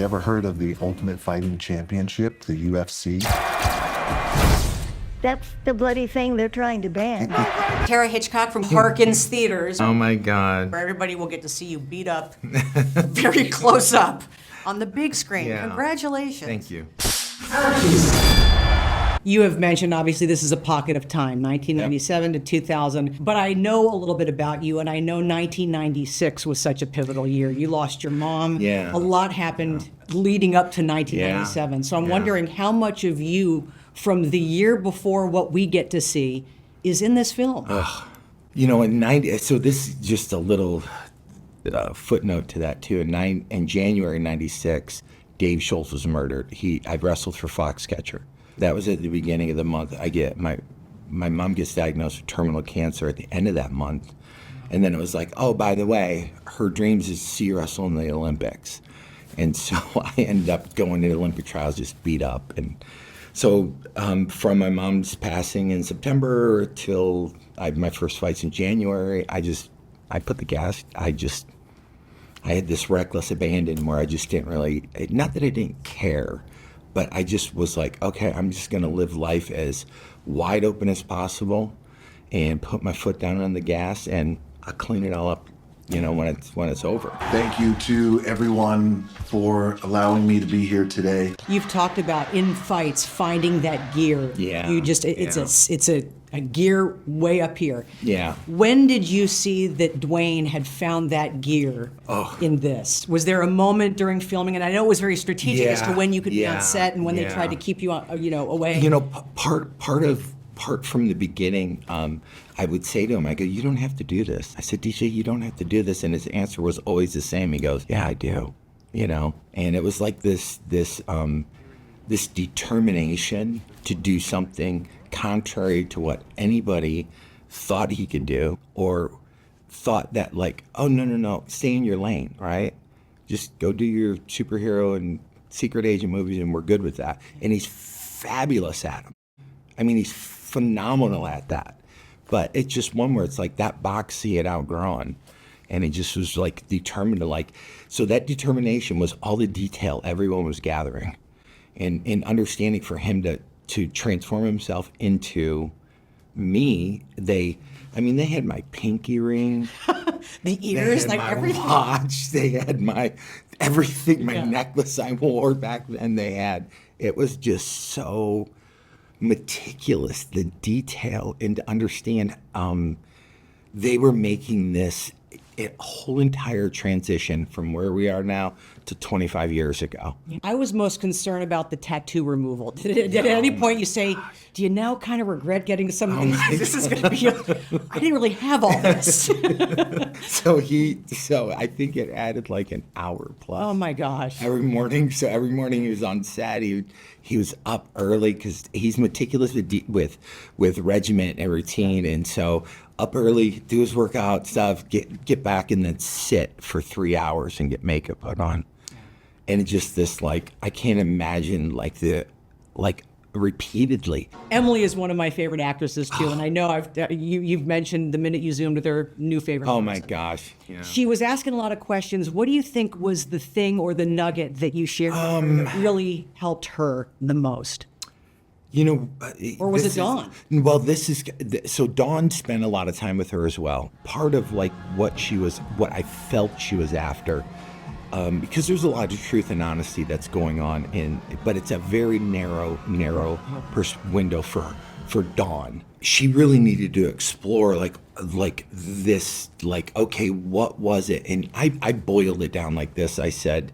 ever heard of the Ultimate Fighting Championship, the UFC? That's the bloody thing they're trying to ban. Tara Hitchcock from Harkins Theaters. Oh my God. Where everybody will get to see you beat up very close up on the big screen. Yeah. Congratulations. Thank you. You have mentioned, obviously, this is a pocket of time, 1997 to 2000. But I know a little bit about you, and I know 1996 was such a pivotal year. You lost your mom. Yeah. A lot happened leading up to 1997. So I'm wondering how much of you from the year before what we get to see is in this film. You know, so this is just a little footnote to that too. In January '96, Dave Schultz was murdered. I wrestled for Foxcatcher. That was at the beginning of the month. My mom gets diagnosed with terminal cancer at the end of that month, and then it was like, oh, by the way, her dreams is to see wrestle in the Olympics, and so I ended up going to the Olympic trials, just beat up, and so from my mom's passing in September till my first fights in January, I put the gas. I had this reckless abandon where I just didn't really, not that I didn't care, but I just was like, okay, I'm just going to live life as wide open as possible and put my foot down on the gas, and I'll clean it all up, you know, when it's over. Thank you to everyone for allowing me to be here today. You've talked about in fights finding that gear. Yeah. It's a gear way up here. Yeah. When did you see that Dwayne had found that gear in this? Was there a moment during filming, and I know it was very strategic as to when you could be on set and when they tried to keep you away. You know, part from the beginning, I would say to him, I go, you don't have to do this. I said, DJ, you don't have to do this. And his answer was always the same. He goes, yeah, I do. You know, and it was like this determination to do something contrary to what anybody thought he could do, or thought that, like, oh, no, stay in your lane, right? Just go do your superhero and secret agent movies and we're good with that. And he's fabulous at them. I mean, he's phenomenal at that. But it's just one where it's like that box he had outgrown. And he just was like determined to, like, so that determination was all the detail everyone was gathering. And understanding for him to transform himself into me, they had my pinky ring. The ears, they had like my everything. watch, they had my everything, my necklace I wore back then, it was just so meticulous, the detail, and to understand they were making this a whole entire transition from where we are now to 25 years ago. I was most concerned about the tattoo removal. Did at any point you say, do you now kind of regret getting some of these? This is going to be, I didn't really have all this. So I think it added like an hour plus. Oh my gosh. Every morning he was on set. He was up early because he's meticulous with regiment and routine, and so up early, do his workout stuff, get back, and then sit for 3 hours and get makeup put on. And it's just this, like, I can't imagine, repeatedly. Emily is one of my favorite actresses too, and I know you've mentioned the minute you zoomed with her new favorite. Oh my gosh. Yeah. She was asking a lot of questions. What do you think was the thing or the nugget that you shared with her that really helped her the most? You know, or was it Dawn? So Dawn spent a lot of time with her as well. Part of like what I felt she was after, because there's a lot of truth and honesty that's going on, but it's a very narrow window for Dawn. She really needed to explore like this, like, okay, what was it? And I boiled it down like this. I said,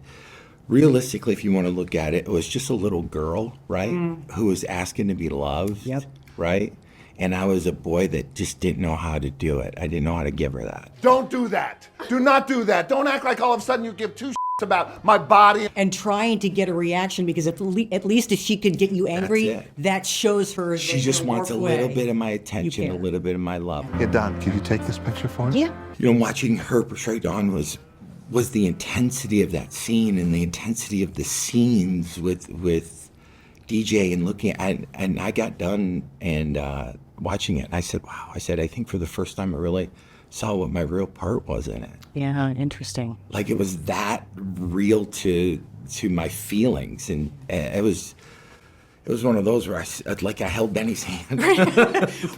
realistically, if you want to look at it, it was just a little girl, right, who was asking to be loved, right? And I was a boy that just didn't know how to do it. I didn't know how to give her that. Don't do that. Do not do that. Don't act like all of a sudden you give two shits about my body. And trying to get a reaction, because at least if she could get you angry, that shows her. She just wants a little bit of my attention, a little bit of my love. Hey, Don, can you take this picture for me? Yeah. You know, watching her portray Dawn was the intensity of that scene and the intensity of the scenes with DJ and looking at, and I got done and watching it. I said, wow. I said, I think for the first time I really saw what my real part was in it. Yeah, interesting. Like it was that real to my feelings, and it was one of those where I held Benny's hand.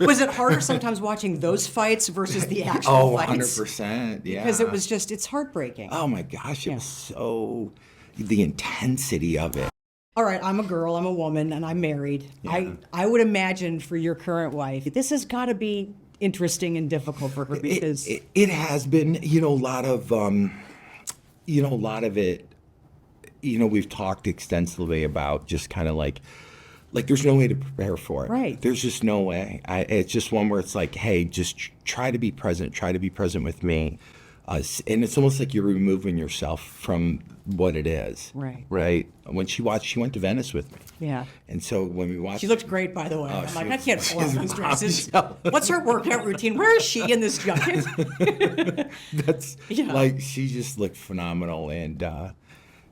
Was it harder sometimes watching those fights versus the actual Oh, fights? 100%. Yeah. Because it's heartbreaking. Oh my gosh, it was so, the intensity of it. All right, I'm a girl, I'm a woman, and I'm married. Yeah. I would imagine for your current wife, this has got to be interesting and difficult for her because It has been, a lot of it, we've talked extensively about just kind of like there's no way to prepare for it. Right. There's just no way. It's just one where it's like, hey, just try to be present with me. And it's almost like you're removing yourself from what it is. Right. Right. When she went to Venice with me. yeah. And so when we watched, She looked great, by the way. I'm like, I can't afford she's these dresses. bombshell. What's her workout routine? Where is she in this jacket? that's Yeah. like, she just looked phenomenal. And,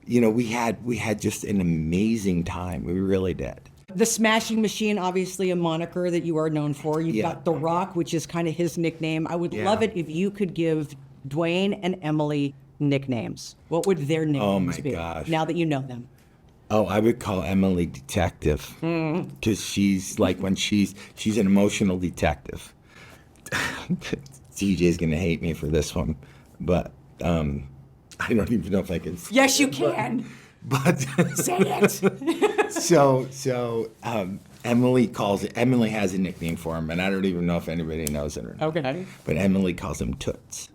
we had just an amazing time. We really did. The Smashing Machine, obviously a moniker that you are known for. You've Yeah. got The Rock, which is kind of his nickname. I would Yeah. love it if you could give Dwayne and Emily nicknames. What would their nicknames my be? gosh. Now that you know them. Oh, I would call Emily Detective, because she's like, when she's an emotional detective. CJ's gonna hate me for this one, but I don't even know if I can. Yes, you can. But Say it. so Emily has a nickname for him, and I don't even know if anybody knows it or not. Okay. But Emily calls him Toots.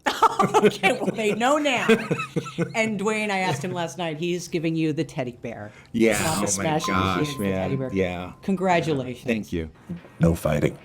Okay, well, they know now. And Dwayne, I asked him last night, he's giving you the teddy bear. Yeah. It's not the Oh my Smashing Machine, gosh, it's the teddy man. bear. Yeah. Congratulations. Thank you. No fighting.